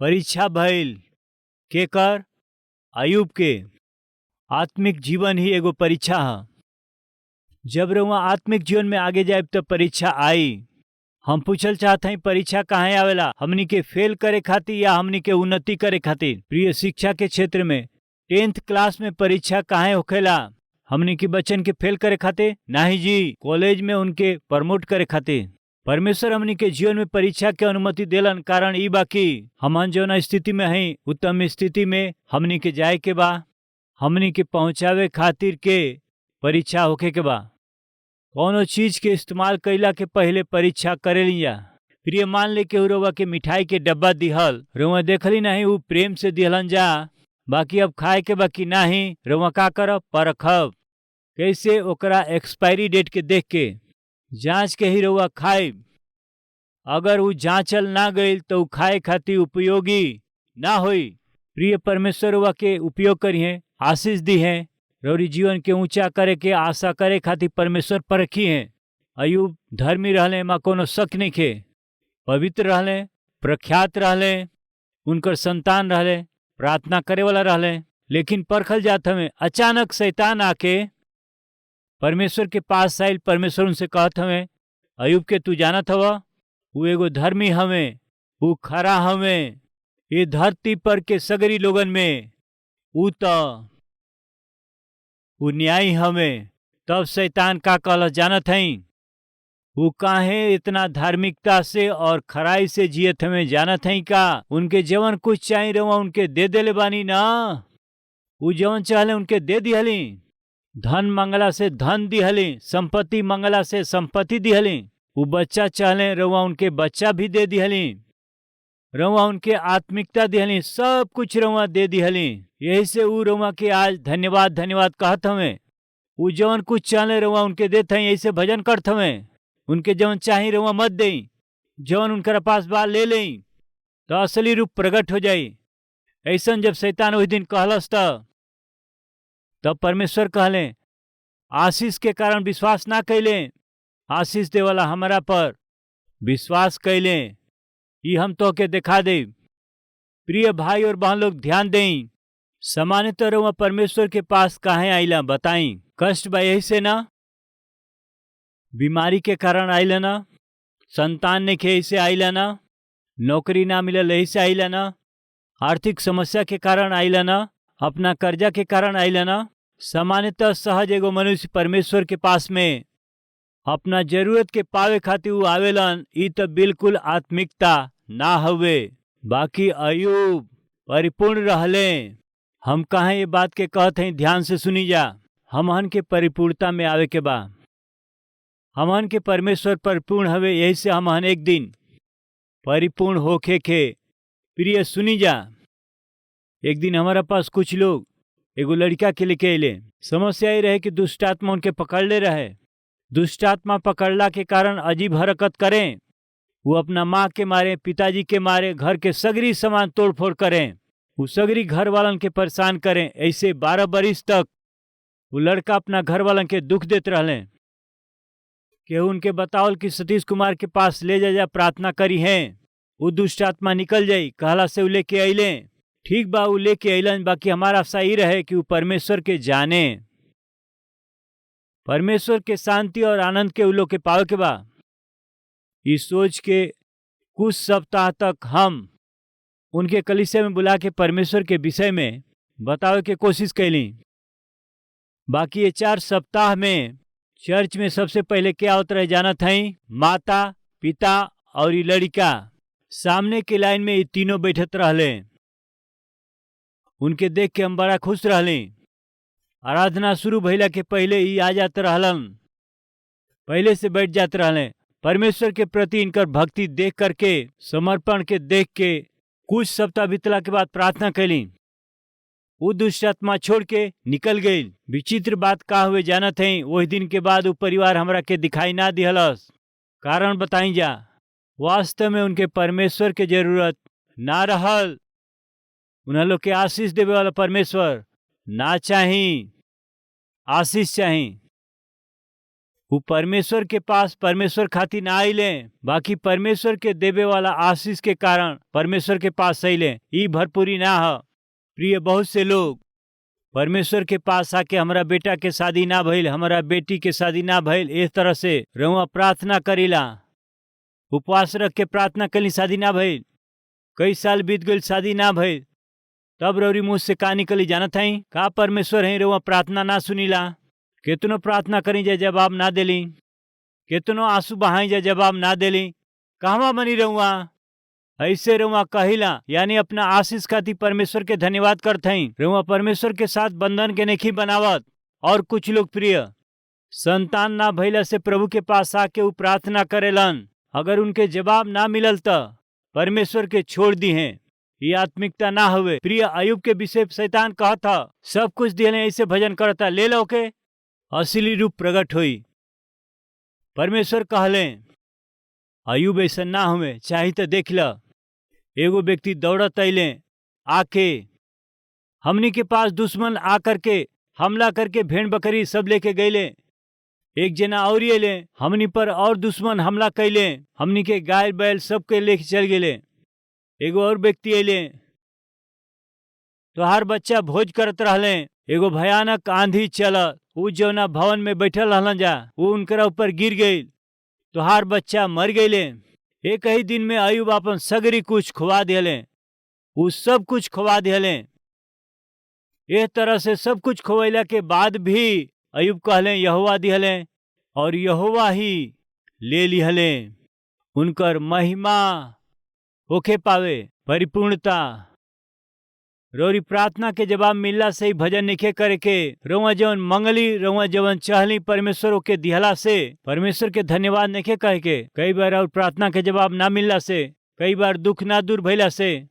परीक्षा भइल केकर? अयूब के। आत्मिक जीवन ही एगो परीक्षा है। जब रउआ आत्मिक जीवन में आगे जाए तो परीक्षा आई। हम पूछल चाहते हैं परीक्षा काहे आवेला? हमनी के फेल करे खातिर या हमनी के उन्नति करे खातिर? प्रिय, शिक्षा के क्षेत्र में 10th क्लास में परीक्षा काहे होखेला? हमनी के बच्चन के फेल करे खातिर? नहीं जी, कॉलेज में उनके प्रमोट करे खातिर। परमेश्वर हमनी के जीवन में परीक्षा के अनुमति देलन, कारण ई बाकी हमन जौन स्थिति में हई उत्तम स्थिति में हमनी के जाए के बा, हमनी के पहुंचावे खातिर के परीक्षा होखे के बा। कौनो चीज के इस्तेमाल कईला के पहले परीक्षा करे लिया। प्रिय, मान ले के रउआ के मिठाई के डब्बा दिहल, रउआ देखली नहीं उ प्रेम से दिहलन जा, बाकी अब खाए के बाकी नहीं, रउआ का करब? परखब। कैसे? ओकरा एक्सपायरी डेट के देख के जांच के ही रउआ खाए। अगर उ जांचल ना गईल तो उ खाए खातिर उपयोगी ना होई। प्रिय, परमेश्वर रउआ के उपयोग करिए, आशीष दी है, रउरी जीवन के ऊंचा करे के आशा करे खातिर परमेश्वर परखी है। अयूब धर्मी रहले, मां कोनो शक नहीं खे, पवित्र रहले, प्रख्यात रहले, उनकर संतान रहले, प्रार्थना करे वाला रहले। लेकिन परखल जात हमें अचानक शैतान आके परमेश्वर के पास आइल। परमेश्वर उनसे कहत हमें, अयूब के तू जानत हवा वो एगो धर्मी हमें, वो खरा हमें, ये धरती पर के सगरी लोगन में वो न्यायी हमें। तब शैतान का कहल जानत हई? वो काहे इतना धार्मिकता से और खराई से जियत हमें जानत हई का? उनके जवन कुछ चाहिए रहुआ उनके दे देले बानी ना। वो जवन चाहले उनके दे दिहली। धन मंगला से धन दिहली, संपत्ति मंगला से संपत्ति दिहली। वो बच्चा चाहले रहुआ उनके बच्चा भी दे दिहली, रहुआ उनके आत्मिकता दिहली, सब कुछ रहुआ दे दिहली। यही से ऊ रहुआ के आज धन्यवाद धन्यवाद कहत हमें। वो जवन कुछ चाहले रहुआ उनके देत हई, यही से भजन करत हमें। उनके जवन चाही रहुआ मत देई, जवन उनकर पास बा ले लेई, तो असली रूप प्रकट हो जाई। ऐसन जब शैतान उस दिन कहलस तब परमेश्वर कहले, आशीष के कारण विश्वास ना कैले, आशीष देवाला हमारा पर विश्वास कैले, ये हम तो के दिखा दे। प्रिय भाई और बहन लोग ध्यान दें, सामान्यतः रउआ परमेश्वर के पास काहे आइला बताई? कष्ट बा यही से ना? बीमारी के कारण आइला ना? संतान ने के से आइला ना? नौकरी ना मिलल यही से आइला ना? आर्थिक समस्या के कारण आइला ना? अपना कर्जा के कारण आइला ना? सामान्यतः सहज एगो मनुष्य परमेश्वर के पास में अपना जरूरत के पावे खातिर उ आवेलन। ई तो बिल्कुल आत्मिकता ना हवे। बाकी अयूब परिपूर्ण रहले। हम कहे ये बात के कहते हैं, ध्यान से सुनी जा। हमहन के परिपूर्णता में आवे के बा। हमहन के परमेश्वर परिपूर्ण हवे, यही से हमहन एक दिन परिपूर्ण होखे के। प्रिय सुनी जा, एक दिन हमारा पास कुछ लोग एगो लड़का के लेके अले। समस्या ये रहे कि दुष्टात्मा उनके पकड़ ले रहे। दुष्टात्मा पकड़ला के कारण अजीब हरकत करें। वो अपना माँ के मारे, पिताजी के मारे, घर के सगरी सामान तोड़फोड़ करें। वो सगरी घर वालन के परेशान करें। ऐसे 12 बरिस तक वो लड़का अपना घर वालन के दुख देते रहले। केहू उनके बतावल कि सतीश कुमार के पास ले जा प्रार्थना करी हैं, वो दुष्टात्मा निकल जाई। कहला से वो लेके अइले। ठीक बा, वो लेके अइलन। बाकी हमारा आशा ही रहे कि वो परमेश्वर के जाने, परमेश्वर के शांति और आनंद के उलो के पावे के बा। इस सोच के कुछ सप्ताह तक हम उनके कलीसिया में बुला के परमेश्वर के विषय में बतावे के कोशिश कैली। बाकी ये 4 सप्ताह में चर्च में सबसे पहले क्या होता रहे जानत हई? माता, पिता और ये लड़का सामने के लाइन में ये तीनों बैठत रहले। उनके देख के हम बड़ा खुश रहले। आराधना शुरू भइला के पहले ही आ जाते रहलन, पहले से बैठ जाते रहले। परमेश्वर के प्रति इनकर भक्ति देख करके, समर्पण के देख के कुछ सप्ताह बीतला के बाद प्रार्थना कैली। वो दुष्टात्मा छोड़ के निकल गई। विचित्र बात का हुए जानत है? वही दिन के बाद वो परिवार हमरा के दिखाई ना दिहलस। कारण बताई जा। वास्तव में उनके परमेश्वर के जरूरत ना रहल। उन्हें लोग के आशीष देवे वाला परमेश्वर ना चाही, आशीष चाही। वो परमेश्वर के पास परमेश्वर खातिर ना आइले, बाकी परमेश्वर के देवे वाला आशीष के कारण परमेश्वर के पास अइले। ई भरपूरी ना ह। प्रिय, बहुत से लोग परमेश्वर के पास आके हमारा बेटा के शादी ना भइल, हमारा बेटी के शादी ना भइल, इस तरह से रउआ प्रार्थना करीला, उपवास रख के प्रार्थना करी, शादी ना भइल, कई साल बीत गई, शादी ना भइल, तब रउरी मुँह से का निकली जानत हई? का परमेश्वर है रउआ प्रार्थना ना सुनीला? केतनो प्रार्थना करी जा जवाब ना देली, केतनो आंसू बहाई जा जवाब ना देली, कहवा बनी रहुआ? ऐसे रहुआ कहिला, यानी अपना आशीष खातिर परमेश्वर के धन्यवाद करत हई। रहुआ परमेश्वर के साथ बंधन के नहीं बनावत। और कुछ लोग प्रिय संतान ना भइला से प्रभु के पास आके वो प्रार्थना करेलन, अगर उनके जवाब ना मिलल त परमेश्वर के छोड़ दी हैं। ये आत्मिकता ना हुए। प्रिय, अयुब के विषय शैतान कहता सब कुछ दिले, ऐसे भजन करता, ले लो के असली रूप प्रकट हुई। परमेश्वर कहले अयुब ऐसा ना हुए, चाहे तो देख ल। एगो व्यक्ति दौड़त अइले आके हमनी के पास, दुश्मन आकर के हमला करके भेड़ बकरी सब लेके गईले। एक जना और अइले हमनी पर, और दुश्मन हमला कैले, हमनी के गाय बैल सबके लेके चल गेले। एगो और व्यक्ति अइले, तोहार बच्चा भोज करत रहले, एगो भयानक आंधी चल, उ जौना भवन में बैठल रहलन जा, वो उनकरा ऊपर गिर गई, तोहार बच्चा मर गईले। एक ही दिन में अयुब अपन सगरी कुछ खुआ दिले, उ सब कुछ खुआ दिले। इस तरह से सब कुछ खुआइला के बाद भी अयुब कहले यहोवा दिहले और यहोवा ही ले लिहले। उनकर महिमा होखे पावे, परिपूर्णता। रोरी प्रार्थना के जवाब मिलला से ही भजन निखे करे के, रउआ जवन मंगली, रउआ जवन चाहली परमेश्वर के दिहला से परमेश्वर के धन्यवाद निखे कहे के। कई बार और प्रार्थना के जवाब ना मिलला से, कई बार दुख ना दूर भइला से,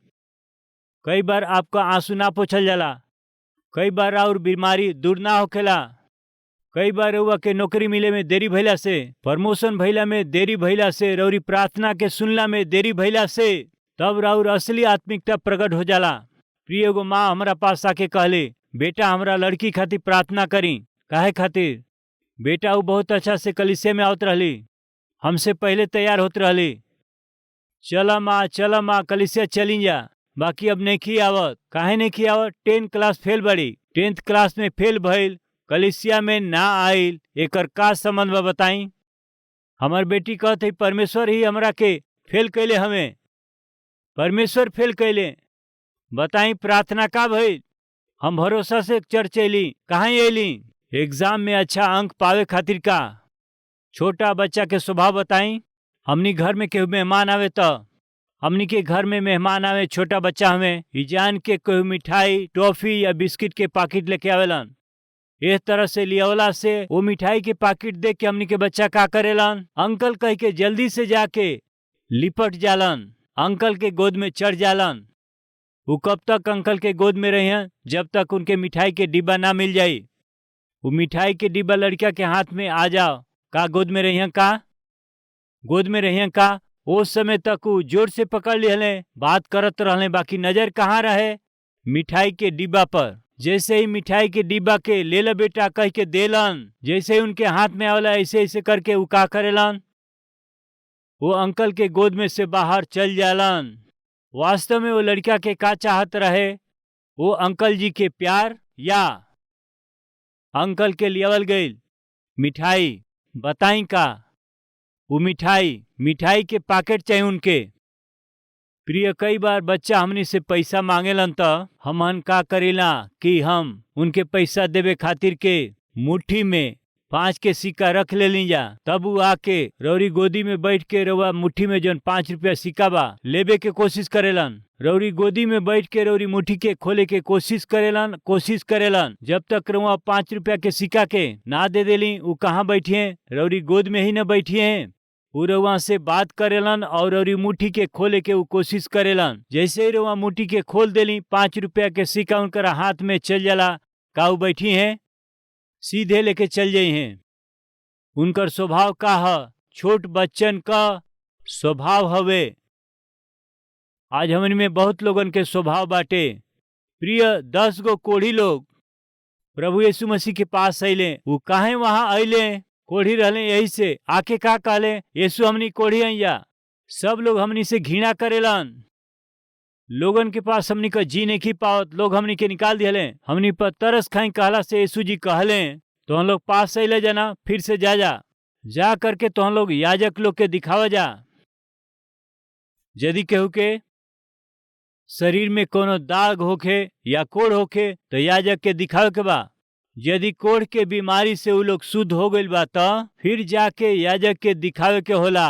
कई बार आपका आंसू ना पोछल जाला, कई बार और बीमारी दूर ना होखेला, कई बार रउआ के नौकरी मिले में देरी भइला से, प्रमोशन भइला में देरी भइला से, रउरी प्रार्थना के सुनला में देरी भइला से, तब राउर असली आत्मिकता प्रकट हो जाला। प्रिय, एगो माँ हमारा पास आके कहले, बेटा हमरा लड़की खातिर प्रार्थना करी। काहे खातिर? बेटा वो बहुत अच्छा से कलीसिया में आवत रहली, हमसे पहले तैयार होत रहली, चला माँ कलीसिया चली जा, बाकी अब नहीं आवत। काहे नहीं आवत? 10 क्लास फेल बड़ी, 10th क्लास में फेल भइल, कलीसिया में ना आइल, एकर का संबंध बा बताई? हमार बेटी कहते परमेश्वर ही हमरा के फेल कैले, हमें परमेश्वर फेल कैले। बताई प्रार्थना का भइल? हम भरोसा से चर्च अली, कहाँ अली? एग्जाम में अच्छा अंक पावे खातिर का? छोटा बच्चा के स्वभाव बताई। हमनी घर में केहू मेहमान आवे तो हमनी के घर में मेहमान आवे, छोटा बच्चा हमें ई जान के कोई मिठाई, टॉफी या बिस्किट के पैकेट लेके आवेलन। इस तरह से लियावला से वो मिठाई के पैकेट देख के हमनी के बच्चा का करेलन? अंकल कह के जल्दी से जाके लिपट जालन, अंकल के गोद में चढ़ जालन। वो कब तक अंकल के गोद में रहे हैं? जब तक उनके मिठाई के डिब्बा ना मिल जाई। वो मिठाई के डिब्बा लड़का के हाथ में आ जाओ, का गोद में रही का? गोद में रही का? उस समय तक वो जोर से पकड़ लिहले, बात करत रहले, बाकी नजर कहाँ रहे? मिठाई के डिब्बा पर। जैसे ही मिठाई के डिब्बा के ले ला बेटा कह के देलन, जैसे ही उनके हाथ में आवला ऐसे ऐसे करके वो का करेलन? वो अंकल के गोद में से बाहर चल जालन। वास्तव में वो लड़का के का चाहत रहे? वो अंकल जी के प्यार या अंकल के लियावल गईल मिठाई? बताई का? वो मिठाई के पैकेट चाहिए उनके। प्रिय, कई बार बच्चा हमनी से पैसा मांगेलन तो हमन का करेला कि हम उनके पैसा देवे खातिर के मुट्ठी में 5 के सिक्का रख ले ली जा, तब वो आके रौरी गोदी में बैठ के रउआ मुट्ठी में जौन 5 रुपया सिक्का बा लेबे के कोशिश करेलन। रौरी गोदी में बैठ के रौरी मुट्ठी के खोले के कोशिश करेलन। जब तक रउआ 5 रुपया के सिक्का के ना दे देली, वो कहाँ बैठिए? रौरी गोद में ही न बैठिए। वो रउआ से बात करेलन और रौरी मुट्ठी के खोले के वो कोशिश करेलन। जैसे ही रउआ मुट्ठी के खोल देली, 5 रुपया के सिक्का उनकर हाथ में चल जाला, का वो बैठी है? सीधे लेके चल जाई हैं। उनकर स्वभाव का है? छोट बच्चन का स्वभाव हवे। आज हमन में बहुत लोगन के स्वभाव बाटे। प्रिय, 10 गो कोढ़ी लोग प्रभु यीशु मसीह के पास अइले। वो काहे वहां अइले? कोढ़ी रहले, यही से आके का कहले, यीशु हमनी कोढ़ी हैया, सब लोग हमनी से घृणा करेलन, लोगन के पास हमनी का जी नहीं पावत, लोग हमनी के निकाल दिले, हमनी पर तरस खाई कहला से यीशु जी कहले तो हम लोग पास से ले जाना, फिर से जा करके तो हम लोग याजक लोग के दिखावा जा, यदि केहू के शरीर में कोनो दाग होखे या कोढ़ होखे तो याजक के दिखावे के बा, यदि कोढ़ के बीमारी से उ लोग शुद्ध हो गइल बा तो फिर जाके याजक के दिखावे के होला।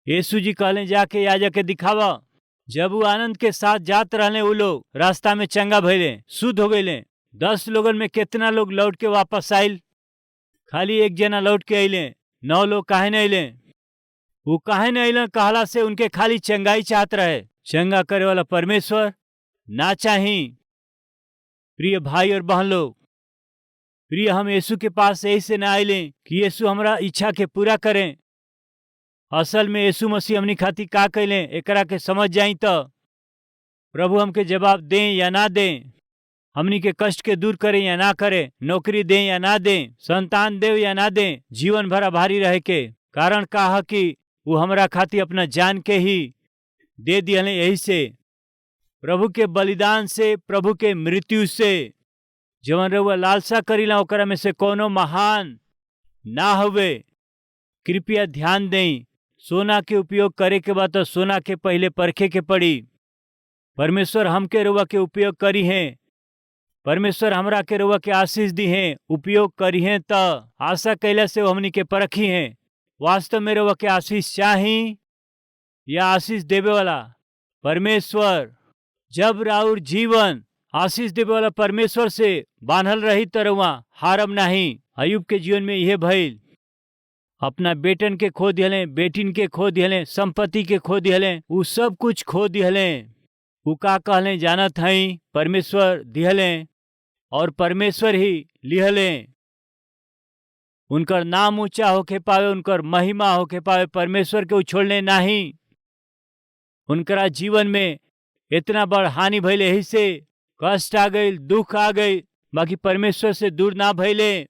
यीशु जी कहले जाके याजक के दिखावा। जब वो आनंद के साथ जात रहले, उ लोग रास्ता में चंगा भइले, शुद्ध हो गइले। 10 लोगन में कितना लोग लौट के वापस आइल? खाली एक जना लौट के अइले। 9 लोग काहे नहीं अइले? वो काहे नहीं अइले कहला से उनके खाली चंगाई चाहत रहे, चंगा करे वाला परमेश्वर ना चाही। प्रिय भाई और बहन लोग, प्रिय, हम यीशु के पास यही से ना आइले कि यीशु हमरा इच्छा के पूरा करें। असल में यीशु मसीह हमनी खातिर का कैले एकरा के समझ जाई तो प्रभु हमके जवाब दें या ना दें, हमनी के कष्ट के दूर करें या ना करें, नौकरी दें या ना दें, संतान देव या ना दें, जीवन भर आभारी रहे के कारण का है कि वो हमरा खातिर अपना जान के ही दे दिया। यही से प्रभु के बलिदान से, प्रभु के मृत्यु से जवन रउआ लालसा करीला ओकरा में से कोनो महान ना हुए। कृपया ध्यान दें, सोना के उपयोग करे के बाद तो सोना के पहले परखे के पड़ी। परमेश्वर हमके रउआ के उपयोग करी हैं, परमेश्वर हमरा के रउआ के आशीष दी हैं, उपयोग करी हैं तो आशा कैला से वो हमनी के परखी हैं। वास्तव में रउआ के आशीष चाही या आशीष देवे वाला परमेश्वर? जब राउर जीवन आशीष देवे वाला परमेश्वर से बांधल रही तो रउआ हारम नहीं। अय्यूब के जीवन में यह भइल, अपना बेटन के खो दिहले, बेटिन के खो दिहले, संपत्ति के खो दिहले, उ सब कुछ खो दिहले। उ का कहले जानत हई? परमेश्वर दिहले और परमेश्वर ही लिहले। उनकर नाम ऊंचा होके पावे, उनकर महिमा होके पावे, परमेश्वर के उछोड़ने नहीं। उनकरा जीवन में इतना बड़ हानि भइले, यही से कष्ट आ गई, दुख आ गई, बाकी परमेश्वर से दूर ना भइले।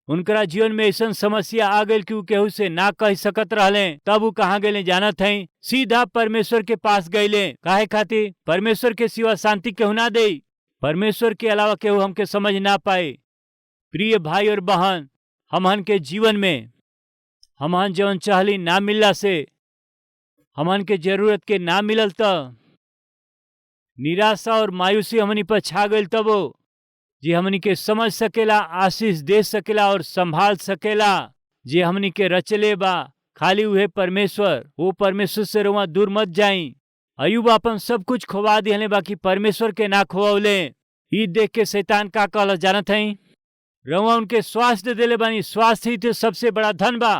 उनकरा जीवन में ऐसा समस्या आ गई कि उ केहू से ना कह सकत रहले, तब उ कहाँ गए जानत हई? सीधा परमेश्वर के पास गईले। काहे खातिर? परमेश्वर के सिवा शांति केहू ना दे, परमेश्वर के अलावा केहू हमके समझ ना पाए। प्रिय भाई और बहन, हमहन के जीवन में हमहन जवन चाहली ना मिलला से, हमहन के जरूरत के ना मिलल तो निराशा और मायूसी हमनी पर छा गई, तब जे हमनी के समझ सकेला, आशीष दे सकेला और संभाल सकेला, जे हमनी के रचले बा, खाली उहे परमेश्वर। वो परमेश्वर से रउआ दूर मत जाई। अय्यूब अपन सब कुछ खोवा दिहले, बाकी परमेश्वर के ना खोवले। ई देख के शैतान का कहल जानत हई? रउआ उनके स्वास्थ्य देले बानी, स्वास्थ्य ही तो सबसे बड़ा धन बा।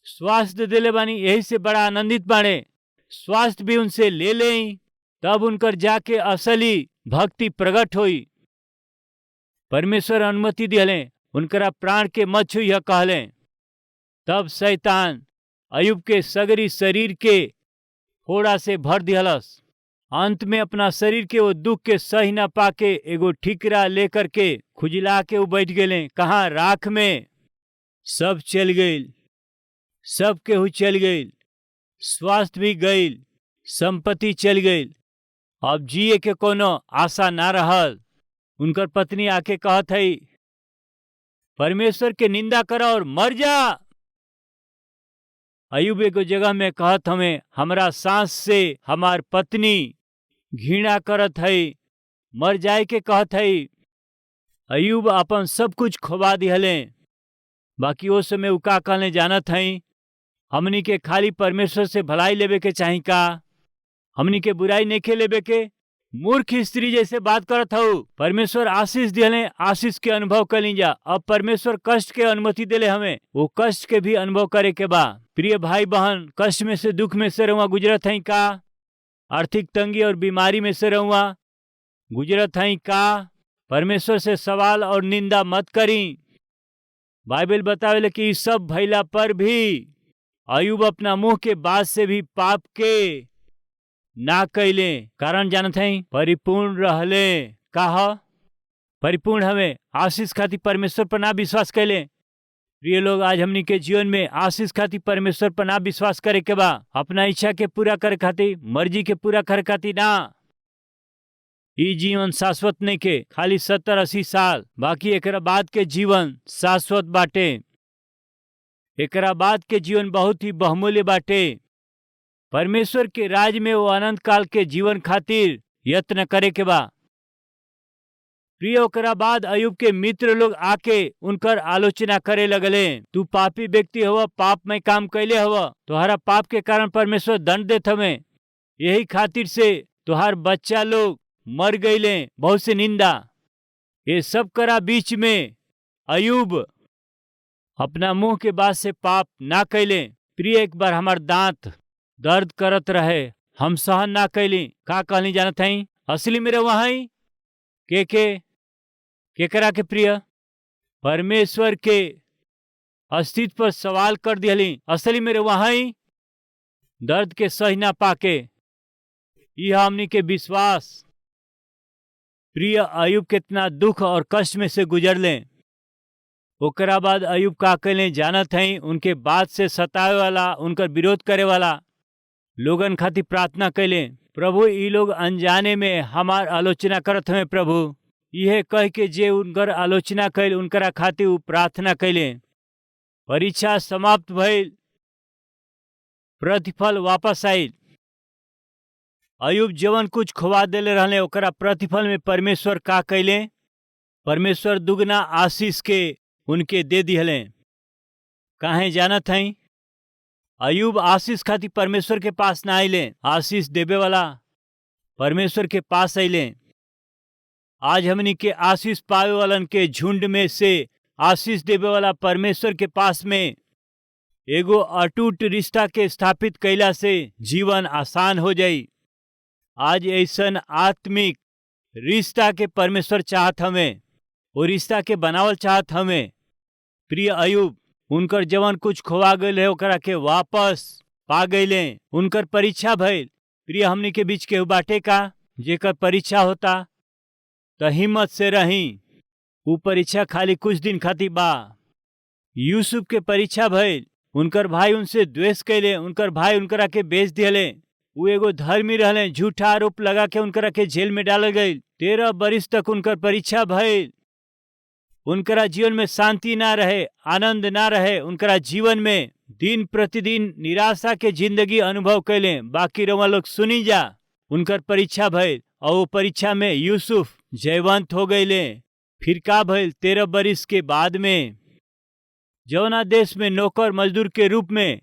स्वास्थ्य देले बानी, यही से बड़ा आनंदित बाड़े। स्वास्थ्य भी उनसे ले लें, तब उनकर जाके असली भक्ति प्रकट होई। परमेश्वर अनुमति दिहले, उनकरा प्राण के मत छुइह कहले। तब शैतान अय्यूब के सगरी शरीर के फोड़ा से भर दिहलस। अंत में अपना शरीर के वो दुख के सही ना पाके एगो ठिकरा लेकर के खुजला के वो बैठ गए। कहाँ? राख में। सब चल गई, सब केहू चल गई, स्वास्थ्य भी गई, संपत्ति चल गई, अब जिए के कोनो आशा ना रहल। उनकर पत्नी आके कहत हई, परमेश्वर के निंदा करा और मर जा। अय्यूब एगो जगह में कहत हमें, हमरा सांस से हमार पत्नी घृणा करत हई, मर जाए के कहत हई। अय्यूब अपन सब कुछ खोवा दिहले, बाकी वो समय उ का कहले जानत हई? हमनी के खाली परमेश्वर से भलाई लेवे के चाही का? हमनी के बुराई नहीं लेवे के? मूर्ख स्त्री जैसे बात करत हूँ। परमेश्वर आशीष दिले, आशीष के अनुभव कर लीजा। अब परमेश्वर कष्ट के अनुमति दिले, हमें वो कष्ट के भी अनुभव करे के बा। प्रिय भाई बहन, कष्ट में से, दुख में से रहुआ गुजरत हई का? आर्थिक तंगी और बीमारी में से रहुआ गुजरत हई का? परमेश्वर से सवाल और निंदा मत करी। बाइबल बतावेले कि सब भइला पर भी अय्यूब अपना मुंह के बात से भी पाप के ना कैले। कारण जानत हई? परिपूर्ण रहले। का? परिपूर्ण हमें आशीष खातिर परमेश्वर पर ना विश्वास कैले। प्रिय लोग, आज हमनी के जीवन में आशीष खातिर परमेश्वर पर ना विश्वास करे के बा, अपना इच्छा के पूरा करे खातिर, मर्जी के पूरा करे खातिर ना। ई जीवन शाश्वत नहीं के खाली 70-80 साल, बाकी एकरा बाद के जीवन शाश्वत बाटे। एकरा बाद के जीवन बहुत ही बहुमूल्य बाटे। परमेश्वर के राज में वो अनंत काल के जीवन खातिर यत्न करे के बा। प्रिय, ओकरा बाद अयुब के मित्र लोग आके उनकर आलोचना करे लगले, तू पापी व्यक्ति हवा, पाप में काम कैले हवा, तुहारा पाप के कारण परमेश्वर दंड देत हवे, यही खातिर से तुहार बच्चा लोग मर गईले, बहुत से निंदा। ये सब करा बीच में अयुब अपना मुंह के बात से पाप ना कैले। प्रिय, एक बार हमार दांत दर्द करत रहे, हम सहन ना कैली, का कहली जानत हई? असली में रवा हई केकरा के प्रिय? परमेश्वर के अस्तित्व पर सवाल कर दिहली। असली में रवा हई दर्द के सही ना पाके, यह हमनी के विश्वास। प्रिय, अयुब कितना दुख और कष्ट में से गुजरले। ओकरा बाद अयुब का कैले जानत हई? उनके बात से सतावे वाला, उनकर विरोध करे वाला लोगन खातिर प्रार्थना कैले, प्रभु ई लोग अनजाने में हमार आलोचना करत हमें, प्रभु यह कह के जे उनकर आलोचना कैल उनकरा खातिर उ प्रार्थना कैले। परीक्षा समाप्त भइल, प्रतिफल वापस आइल। अयुब जवन कुछ खोवा देले रहले ओकरा प्रतिफल में परमेश्वर का कैले? परमेश्वर दुगना आशीष के उनके दे दिहले। काहे जानत हई? अयुब आशीष खातिर परमेश्वर के पास ना आइले, आशीष देवे वाला परमेश्वर के पास आइले। आज हमनी के आशीष पावे वालन के झुंड में से आशीष देवे वाला परमेश्वर के पास में एगो अटूट रिश्ता के स्थापित कैला से जीवन आसान हो जाई। आज ऐसन आत्मिक रिश्ता के परमेश्वर चाहत हमें, वो रिश्ता के बनावल चाहत हमें। प्रिय अयुब, उनकर जवन कुछ खोवा गईल है ओकरा के वापस पा गईले। उनकर परीक्षा भइल। प्रिय, हमनी के बीच केहू बाटे का जेकर परीक्षा होता? तो हिम्मत से रही, वो परीक्षा खाली कुछ दिन खातिर बा। यूसुफ के परीक्षा भइल, उनकर भाई उनसे द्वेष कैले, उनकर भाई उनकरा के बेच दिले। वो एगो धर्मी रहले, झूठा आरोप लगा के उनकरा के जेल में डालल गईल। 13 बरिस तक उनकर परीक्षा भइल। उनकरा जीवन में शांति ना रहे, आनंद ना रहे। उनकरा जीवन में दिन प्रतिदिन निराशा के जिंदगी अनुभव कैले। बाकी रवा लोग सुनी जा, उनकर परीक्षा भइल और वो परीक्षा में यूसुफ जयवंत हो गईले। फिर का भइल? 13 बरिस के बाद में जौना देश में नौकर मजदूर के रूप में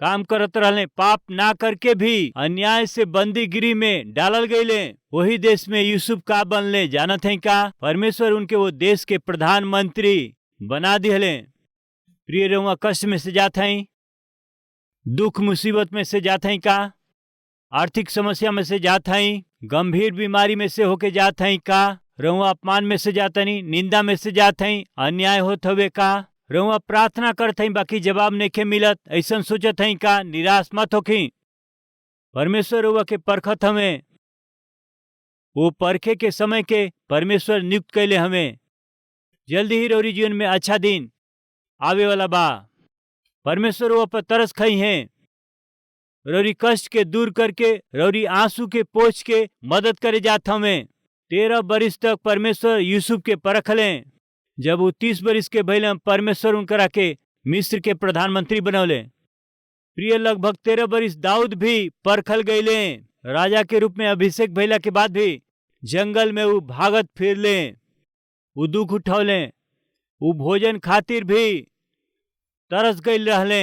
काम करत रहले, पाप ना करके भी अन्याय से बंदीगिरी में डालल गईले, वही देश में यूसुफ का बनले जानत हैं का? परमेश्वर उनके वो देश के प्रधानमंत्री बना दिहले। प्रिय, रउआ कष्ट में से जात हैं, दुख मुसीबत में से जात हैं का? आर्थिक समस्या में से जात हैं, गंभीर बीमारी में से होके जात हैं का? रउआ अपमान में से जात नहीं, निंदा में से जात हैं, अन्याय होत हवे का? रउआ प्रार्थना करत हैं बाकी जवाब नइखे मिलत, ऐसन सोचत हैं का? निराश मत होखी। परमेश्वर रउआ के परखत हमें, वो परखे के समय के परमेश्वर नियुक्त कैले हमें। जल्दी ही रउरी जीवन में अच्छा दिन आवे वाला बा। परमेश्वर रउआ पर तरस खई हैं, रउरी कष्ट के दूर करके, रउरी आंसू के पोंछ के मदद करे जात हमें। 13 बरिस तक परमेश्वर यूसुफ के परखले। जब वो 30 बरिस के भइले, परमेश्वर उनकरा के मिस्र के प्रधानमंत्री बनौले। प्रिय, लगभग 13 बरिस दाऊद भी परखल गईले। राजा के रूप में अभिषेक भइला के बाद भी जंगल में वो भागत फिरले, वो दुख उठौले, वो भोजन खातिर भी तरस गईल रहले।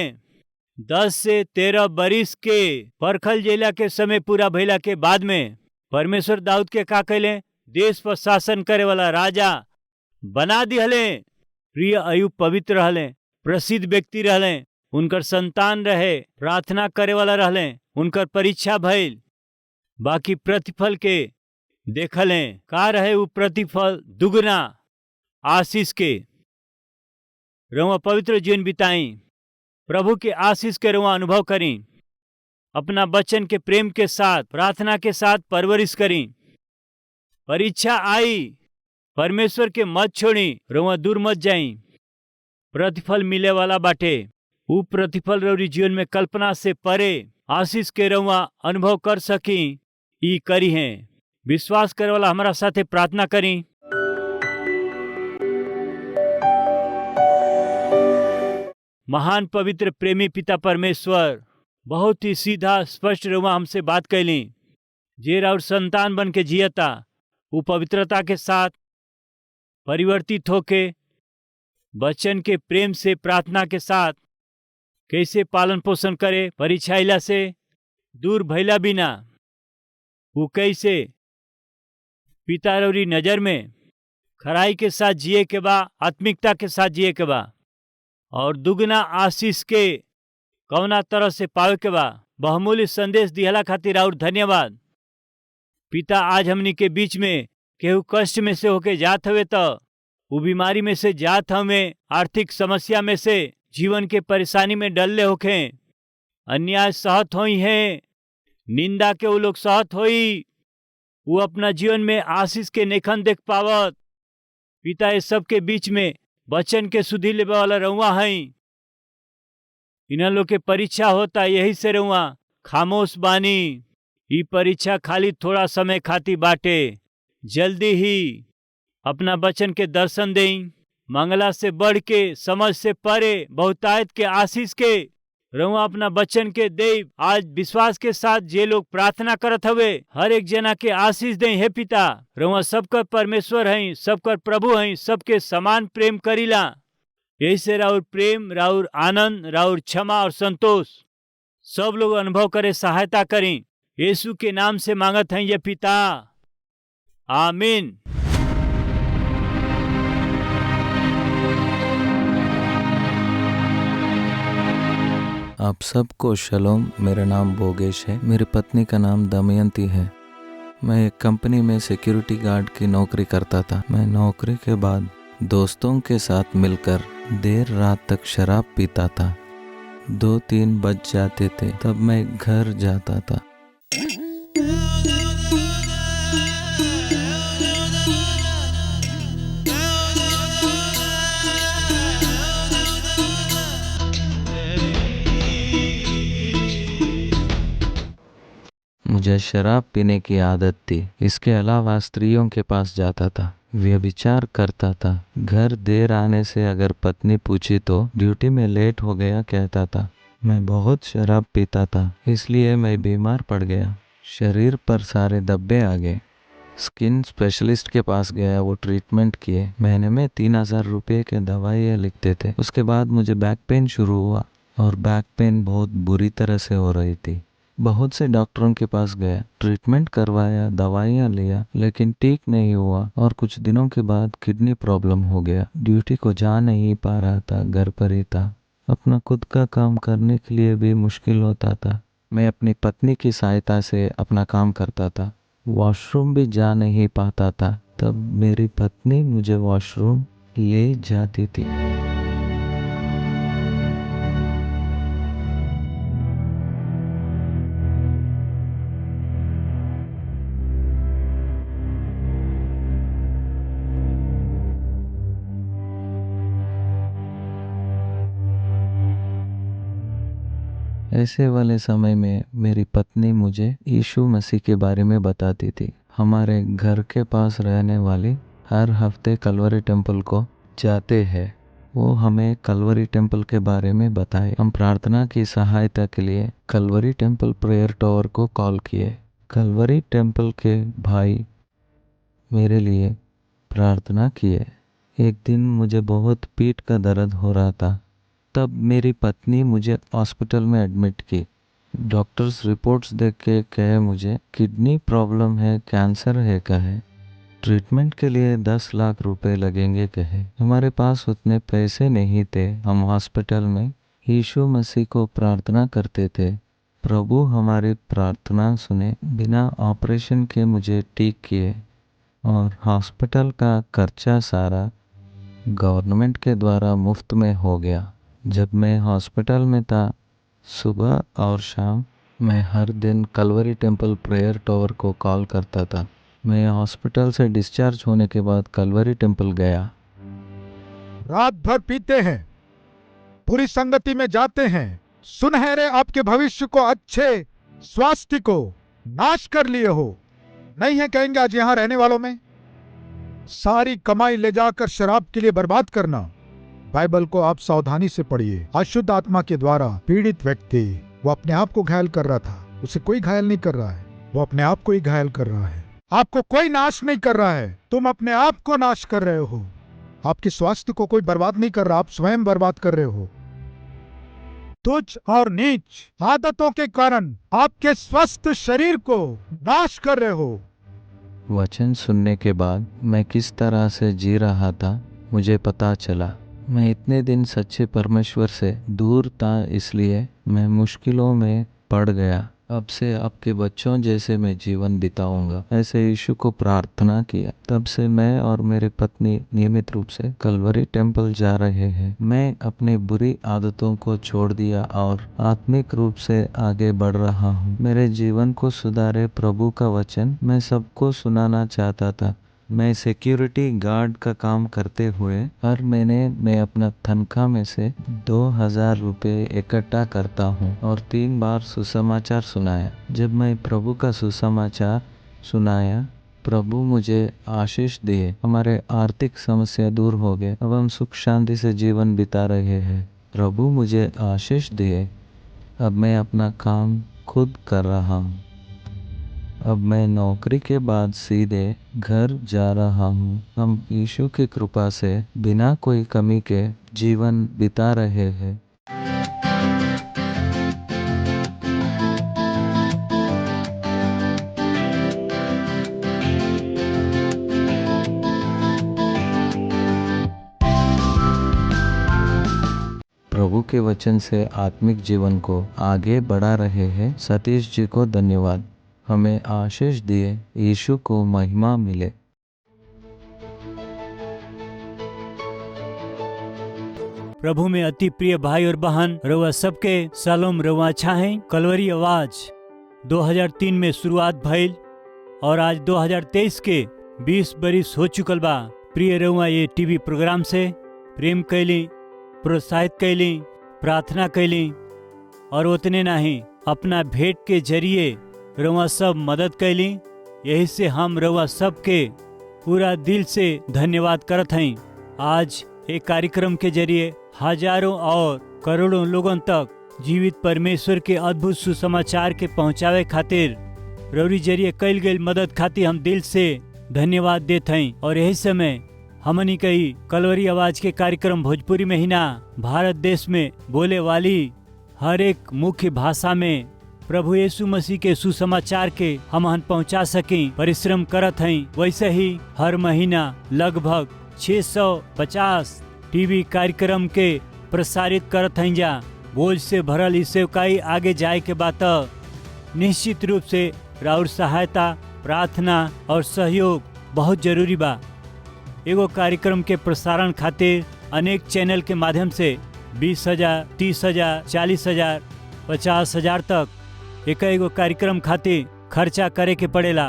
10 से 13 बरिस के परखल जेला के समय पूरा भइला के बाद में परमेश्वर दाऊद के का कैले? देश पर शासन करे वाला राजा बना दिहले। प्रिय, अयुब पवित्र रहले, प्रसिद्ध व्यक्ति रहले, उनकर संतान रहे, प्रार्थना करे वाला रहले। उनकर परीक्षा भइल, बाकी प्रतिफल के देखले। का रहे वो प्रतिफल? दुगना आशीष के। रउआ पवित्र जीवन बिताई, प्रभु के आशीष के रउआ अनुभव करी, अपना बच्चन के प्रेम के साथ, प्रार्थना के साथ परवरिश करी। परीक्षा आई, परमेश्वर के मत छोड़ी, रउआ दूर मत जाई। प्रतिफल मिले वाला बाटे। ऊ प्रतिफल रउरी जीवन में कल्पना से परे आशीष के रउआ अनुभव कर सकी ई करी है। विश्वास करे वाला हमारा साथे प्रार्थना करी। महान पवित्र प्रेमी पिता परमेश्वर, बहुत ही सीधा स्पष्ट रउआ हमसे बात कैली। जे और संतान बन के जियता वो पवित्रता के साथ परिवर्तित होके बच्चन के प्रेम से प्रार्थना के साथ कैसे पालन पोषण करे, परीक्षाइला से दूर भैला बिना वो कैसे पिता रउरी नजर में खराई के साथ जिए के बा, आत्मिकता के साथ जिए के बा और दुगना आशीष के कौना तरह से पावे के बा। बहुमूल्य संदेश दिहला खातिर और धन्यवाद। पिता, आज हमनी के बीच में केहू कष्ट में से होके जात हवे तो वो बीमारी में से जात हमें, आर्थिक समस्या में से, जीवन के परेशानी में डलले होखे, अन्याय सहत होई है, निंदा के वो लोग सहत होई, वो अपना जीवन में आशीष के नेखन देख पावत। पिता, ये सब के बीच में बच्चन के सुधी लेवे वाला रउआ हई। इन्ह लोग के परीक्षा होता, यही से रउआ खामोश बानी। ई परीक्षा खाली थोड़ा समय खाती बाटे। जल्दी ही अपना बच्चन के दर्शन देई। मंगला से बढ़ के, समझ से परे, बहुतायत के आशीष के रउआ अपना बच्चन के दे। आज विश्वास के साथ जे लोग प्रार्थना करत हवे, हर एक जना के आशीष दे। हे पिता, रउआ सबकर परमेश्वर हई, सबकर प्रभु हई, सबके समान प्रेम करीला। यही से राउर प्रेम, राउर आनंद, राउर क्षमा और संतोष सब लोग अनुभव करे सहायता करी। यीशु के नाम से मांगत हैं ये पिता, आमीन। आप सबको शलोम। मेरा नाम बोगेश है। मेरी पत्नी का नाम दमयंती है। मैं एक कंपनी में सिक्योरिटी गार्ड की नौकरी करता था। मैं नौकरी के बाद दोस्तों के साथ मिलकर देर रात तक शराब पीता था। 2-3 बज जाते थे तब मैं घर जाता था। मुझे शराब पीने की आदत थी। इसके अलावा स्त्रियों के पास जाता था, व्यभिचार करता था। घर देर आने से अगर पत्नी पूछी तो ड्यूटी में लेट हो गया कहता था। मैं बहुत शराब पीता था, इसलिए मैं बीमार पड़ गया। शरीर पर सारे धब्बे आ गए। स्किन स्पेशलिस्ट के पास गया, वो ट्रीटमेंट किए। महीने में 3000 रुपये के दवाइयाँ लिखते थे। उसके बाद मुझे बैक पेन शुरू हुआ और बैक पेन बहुत बुरी तरह से हो रही थी। बहुत से डॉक्टरों के पास गया, ट्रीटमेंट करवाया, दवाइयाँ लिया, लेकिन ठीक नहीं हुआ। और कुछ दिनों के बाद किडनी प्रॉब्लम हो गया। ड्यूटी को जा नहीं पा रहा था, घर पर ही था। अपना खुद का काम करने के लिए भी मुश्किल होता था। मैं अपनी पत्नी की सहायता से अपना काम करता था। वॉशरूम भी जा नहीं पाता था, तब मेरी पत्नी मुझे वॉशरूम ले जाती थी। ऐसे वाले समय में मेरी पत्नी मुझे यीशु मसीह के बारे में बताती थी। हमारे घर के पास रहने वाली हर हफ्ते कलवरी टेम्पल को जाते हैं। वो हमें कलवरी टेम्पल के बारे में बताए। हम प्रार्थना की सहायता के लिए कलवरी टेम्पल प्रेयर टावर को कॉल किए। कलवरी टेम्पल के भाई मेरे लिए प्रार्थना किए। एक दिन मुझे बहुत पीठ का दर्द हो रहा था, तब मेरी पत्नी मुझे हॉस्पिटल में एडमिट की। डॉक्टर्स रिपोर्ट्स देख के कहे मुझे किडनी प्रॉब्लम है, कैंसर है कहे। ट्रीटमेंट के लिए 10 लाख रुपए लगेंगे कहे। हमारे पास उतने पैसे नहीं थे। हम हॉस्पिटल में यीशु मसीह को प्रार्थना करते थे। प्रभु हमारी प्रार्थना सुने। बिना ऑपरेशन के मुझे ठीक किए और हॉस्पिटल का खर्चा सारा गवर्नमेंट के द्वारा मुफ्त में हो गया। जब मैं हॉस्पिटल में था, सुबह और शाम मैं हर दिन कलवरी टेम्पल प्रेयर टावर को कॉल करता था। मैं हॉस्पिटल से डिस्चार्ज होने के बाद कलवरी टेम्पल गया। रात भर पीते हैं, बुरी संगति में जाते हैं, सुनहरे आपके भविष्य को, अच्छे स्वास्थ्य को नाश कर लिए हो। नहीं है कहेंगे आज यहां रहने वालों में? सारी कमाई ले जाकर शराब के लिए बर्बाद करना। बाइबल को आप सावधानी से पढ़िए। अशुद्ध आत्मा के द्वारा पीड़ित व्यक्ति, वो अपने आप को घायल कर रहा था, उसे कोई घायल नहीं कर रहा है, वो अपने आप को ही घायल कर रहा है। आपको कोई नाश नहीं कर रहा है, तुम अपने आप को नाश कर रहे हो। आपके स्वास्थ्य को कोई बर्बाद नहीं कर रहा, आप स्वयं बर्बाद कर रहे हो। तुच्छ और नीच आदतों के कारण आपके स्वस्थ शरीर को नाश कर रहे हो। वचन सुनने के बाद मैं किस तरह से जी रहा था मुझे पता चला। मैं इतने दिन सच्चे परमेश्वर से दूर था, इसलिए मैं मुश्किलों में पड़ गया। अब से आपके बच्चों जैसे मैं जीवन बिताऊंगा, ऐसे यीशु को प्रार्थना किया। तब से मैं और मेरी पत्नी नियमित रूप से कलवरी टेम्पल जा रहे हैं। मैं अपनी बुरी आदतों को छोड़ दिया और आत्मिक रूप से आगे बढ़ रहा हूँ। मेरे जीवन को सुधारे प्रभु का वचन मैं सबको सुनाना चाहता था। मैं सिक्योरिटी गार्ड का काम करते हुए हर महीने मैं अपना तनख्वाह में से 2000 रुपये इकट्ठा करता हूँ और 3 बार सुसमाचार सुनाया। जब मैं प्रभु का सुसमाचार सुनाया, प्रभु मुझे आशीष दिए। हमारे आर्थिक समस्या दूर हो गए। अब हम सुख शांति से जीवन बिता रहे हैं। प्रभु मुझे आशीष दिए। अब मैं अपना काम खुद कर रहा हूँ। अब मैं नौकरी के बाद सीधे घर जा रहा हूँ। हम यीशु की कृपा से बिना कोई कमी के जीवन बिता रहे हैं। प्रभु के वचन से आत्मिक जीवन को आगे बढ़ा रहे हैं सतीश जी को धन्यवाद। हमें आशीष दिए। यीशु को महिमा मिले। प्रभु में अति प्रिय भाई और बहन, रउआ सबके सलाम। रउआ अच्छा है। कलवरी आवाज 2003 में शुरुआत भइल और आज 2023 के 20 बरिस हो चुकल बा। प्रिय रउआ ये टीवी प्रोग्राम से प्रेम कैली, प्रोत्साहित कैली, प्रार्थना कैली और उतने नहीं, अपना भेंट के जरिए रउआ सब मदद कैली। यही से हम रउआ सबके पूरा दिल से धन्यवाद करत हैं। आज एक कार्यक्रम के जरिए हजारों और करोड़ों लोगों तक जीवित परमेश्वर के अद्भुत सुसमाचार के पहुंचावे खातिर रउरी जरिए कैल गई मदद खातिर हम दिल से धन्यवाद देते हैं। और यही समय हमनी कही कलवरी आवाज के कार्यक्रम भोजपुरी में ही ना, भारत देश में बोले वाली हर एक मुख्य भाषा में प्रभु यीशु मसीह के सुसमाचार के हम पहुंचा सकें परिश्रम करत हैं। वैसे ही हर महीना लगभग 650 टीवी कार्यक्रम के प्रसारित करत हैं। जा बोझ से भरल इस सेवकाई आगे जाए के बात निश्चित रूप से राउर सहायता, प्रार्थना और सहयोग बहुत जरूरी बा। एगो कार्यक्रम के प्रसारण खातिर अनेक चैनल के माध्यम से 20,000, 30,000, 40,000, 50,000 तक एगो कार्यक्रम खातिर खर्चा करे के पड़ेला।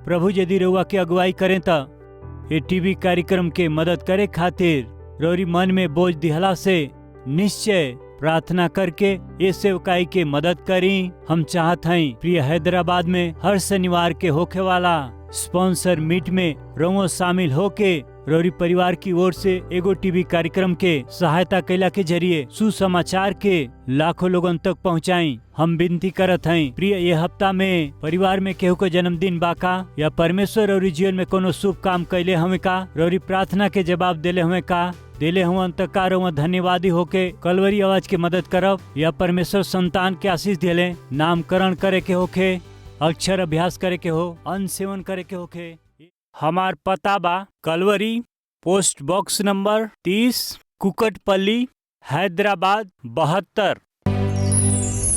प्रभु यदि रउआ के अगुवाई करें तो ये टीवी कार्यक्रम के मदद करे खातिर रउरी मन में बोझ दिहला से निश्चय प्रार्थना करके ये सेवकाई के मदद करी। हम चाहत हैं प्रिय हैदराबाद में हर शनिवार के होखे वाला स्पॉन्सर मीट में रउआ शामिल होके रउरी परिवार की ओर से एगो टीवी कार्यक्रम के सहायता कैला के जरिए सुसमाचार के लाखों लोगों तक पहुंचाई। हम विनती करत हैं प्रिय ये हफ्ता में परिवार में केहू को जन्मदिन बाका या परमेश्वर रउरी जीवन में कोनो शुभ काम कैले हमें का, रउरी प्रार्थना के जवाब देले हमें का, देले हुआ अंतकार धन्यवादी होके कलवरी आवाज के मदद करब या परमेश्वर संतान के आशीष देले, नामकरण करे के होके, अक्षर अभ्यास करे के हो, अन्न सेवन करे के होके। हमार पता बा Calvary, post box number 30, Kukatpally, Hyderabad 72।